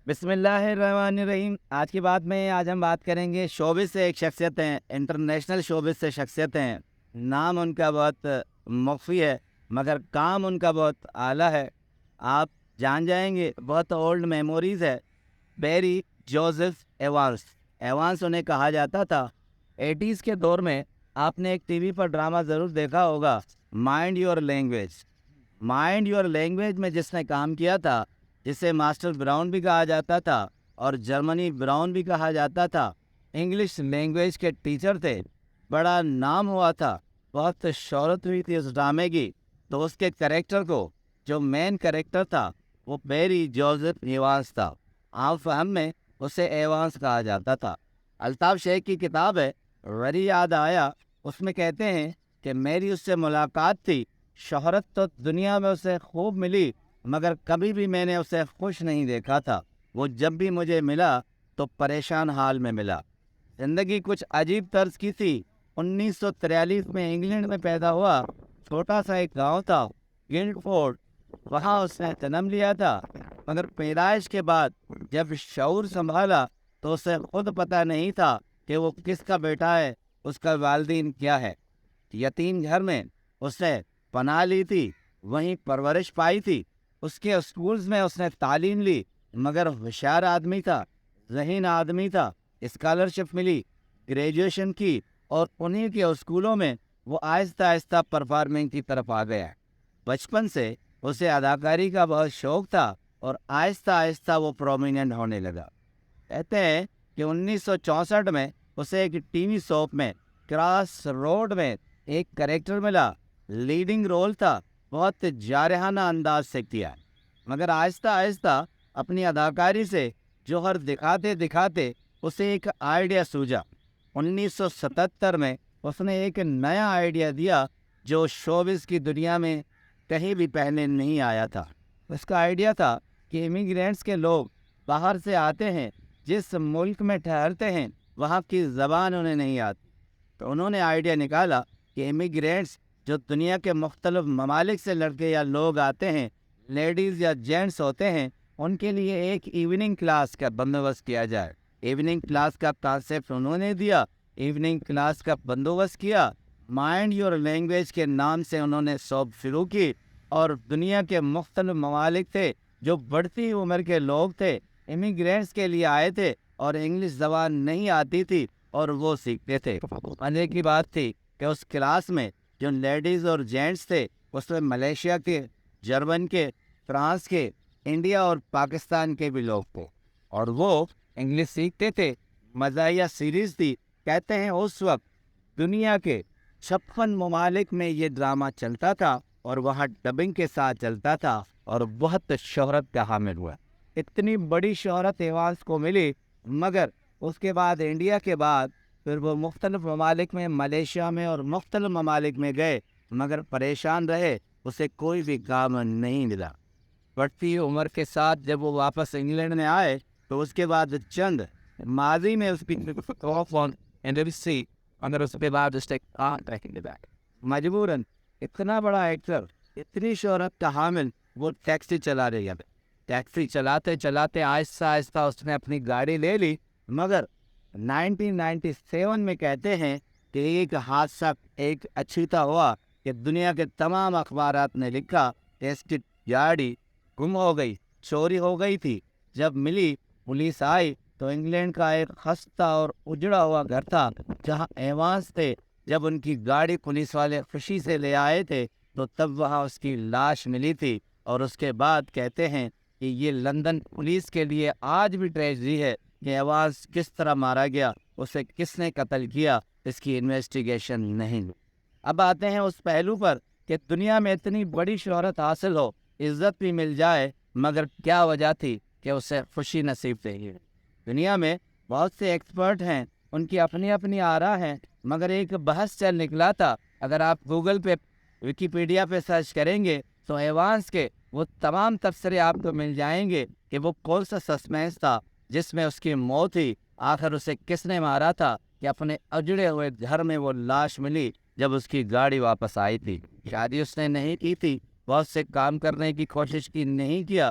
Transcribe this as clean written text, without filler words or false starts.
بسم اللہ الرحمن الرحیم۔ آج ہم بات کریں گے شعبے سے ایک شخصیت ہیں، انٹرنیشنل شعبے سے شخصیت ہیں۔ نام ان کا بہت مخفی ہے مگر کام ان کا بہت اعلیٰ ہے۔ آپ جان جائیں گے، بہت اولڈ میموریز ہے۔ بیری جوزف ایوانس، ایوانس انہیں کہا جاتا تھا۔ 80s کے دور میں آپ نے ایک ٹی وی پر ڈرامہ ضرور دیکھا ہوگا، mind your language. Mind your language میں جس نے کام کیا تھا، جسے ماسٹر براؤن بھی کہا جاتا تھا اور جرمنی براؤن بھی کہا جاتا تھا، انگلش لینگویج کے ٹیچر تھے، بڑا نام ہوا تھا، بہت شہرت ہوئی تھی اس ڈرامے کی۔ تو اس کے کریکٹر کو، جو مین کریکٹر تھا، وہ بیری جوزف ایوانس تھا۔ عام فہم میں اسے ایوانس کہا جاتا تھا۔ الطاف شیخ کی کتاب ہے وری یاد آیا، اس میں کہتے ہیں کہ میری اس سے ملاقات تھی، شہرت تو دنیا میں اسے خوب ملی مگر کبھی بھی میں نے اسے خوش نہیں دیکھا تھا۔ وہ جب بھی مجھے ملا تو پریشان حال میں ملا۔ زندگی کچھ عجیب طرز کی تھی۔ 1943 میں انگلینڈ میں پیدا ہوا، چھوٹا سا ایک گاؤں تھا گلڈ فورڈ، وہاں اس نے جنم لیا تھا۔ مگر پیدائش کے بعد جب شعور سنبھالا تو اسے خود پتہ نہیں تھا کہ وہ کس کا بیٹا ہے، اس کا والدین کیا ہے۔ یتیم گھر میں اس نے پناہ لی تھی، وہیں پرورش پائی تھی۔ اس کے اسکولز میں اس نے تعلیم لی مگر ہوشیار آدمی تھا، ذہین آدمی تھا، اسکالرشپ ملی، گریجویشن کی، اور انہی کے اسکولوں میں وہ آہستہ آہستہ پرفارمنگ کی طرف آ گیا۔ بچپن سے اسے اداکاری کا بہت شوق تھا اور آہستہ آہستہ وہ پرومیننٹ ہونے لگا۔ کہتے ہیں کہ 1964 میں اسے ایک ٹی وی سوپ میں کراس روڈ میں ایک کریکٹر ملا، لیڈنگ رول تھا، بہت جارحانہ انداز سے کیا، مگر آہستہ آہستہ اپنی اداکاری سے جوہر دکھاتے دکھاتے اسے ایک آئیڈیا سوجا۔ 1977 میں اس نے ایک نیا آئیڈیا دیا جو شوبز کی دنیا میں کہیں بھی پہلے نہیں آیا تھا۔ اس کا آئیڈیا تھا کہ امیگرینٹس کے لوگ باہر سے آتے ہیں، جس ملک میں ٹھہرتے ہیں وہاں کی زبان انہیں نہیں آتی، تو انہوں نے آئیڈیا نکالا کہ امیگرینٹس جو دنیا کے مختلف ممالک سے لڑکے یا لوگ آتے ہیں، لیڈیز یا جینٹس ہوتے ہیں، ان کے لیے ایک ایوننگ کلاس کا بندوبست کیا جائے۔ ایوننگ کلاس کا کانسیپٹ انہوں نے دیا، ایوننگ کلاس کا بندوبست کیا، مائنڈ یور لینگویج کے نام سے انہوں نے سوب شروع کی، اور دنیا کے مختلف ممالک تھے، جو بڑھتی عمر کے لوگ تھے، امیگرینٹس کے لیے آئے تھے اور انگلش زبان نہیں آتی تھی اور وہ سیکھتے تھے۔ مزے کی بات تھی کہ اس کلاس میں جو لیڈیز اور جینٹس تھے، اس میں ملیشیا کے، جرمن کے، فرانس کے، انڈیا اور پاکستان کے بھی لوگ تھے، اور وہ انگلش سیکھتے تھے۔ مزاحیہ سیریز تھی۔ کہتے ہیں اس وقت دنیا کے 56 ممالک میں یہ ڈرامہ چلتا تھا اور وہاں ڈبنگ کے ساتھ چلتا تھا اور بہت شہرت کا حامل ہوا۔ اتنی بڑی شہرت ایوانس کو ملی، مگر اس کے بعد انڈیا کے بعد پھر وہ مختلف ممالک میں، ملیشیا میں اور مختلف ممالک میں گئے، مگر پریشان رہے، اسے کوئی بھی کام نہیں ملا۔ بڑھتی عمر کے ساتھ جب وہ واپس انگلینڈ میں آئے تو اس کے بعد چند ماضی میں اس مجبوراً اتنا بڑا ایکٹر، اتنی شہرت کا حامل، وہ ٹیکسی چلا رہی ہے۔ ٹیکسی چلاتے چلاتے آہستہ آہستہ اس نے اپنی گاڑی لے لی، مگر 1997 میں کہتے ہیں کہ ایک حادثہ ایک اچھیتا ہوا کہ دنیا کے تمام اخبارات نے لکھا کہ اس کی گاڑی گم ہو گئی، چوری ہو گئی تھی۔ جب ملی، پولیس آئی تو انگلینڈ کا ایک خستہ اور اجڑا ہوا گھر تھا جہاں ایوانس تھے۔ جب ان کی گاڑی پولیس والے خوشی سے لے آئے تھے تو تب وہاں اس کی لاش ملی تھی، اور اس کے بعد کہتے ہیں کہ یہ لندن پولیس کے لیے آج بھی ٹریجڈی ہے کہ ایوانس کس طرح مارا گیا، اسے کس نے قتل کیا، اس کی انویسٹیگیشن نہیں ہوئی۔ اب آتے ہیں اس پہلو پر کہ دنیا میں اتنی بڑی شہرت حاصل ہو، عزت بھی مل جائے، مگر کیا وجہ تھی کہ اسے خوشی نصیب نہیں ہوئی۔ دنیا میں بہت سے ایکسپرٹ ہیں، ان کی اپنی اپنی آراء ہیں، مگر ایک بحث چل نکلا تھا۔ اگر آپ گوگل پہ، ویکیپیڈیا پہ سرچ کریں گے تو ایوانس کے وہ تمام تبصرے آپ کو مل جائیں گے کہ وہ کون سا سسپینس تھا جس میں اس کی موت ہوئی، آخر اسے کس نے مارا تھا، کہ اپنے اجڑے ہوئے گھر میں وہ لاش ملی جب اس کی گاڑی واپس آئی تھی۔ شادی اس نے نہیں کی تھی، بہت سے کام کرنے کی کوشش کی نہیں کیا،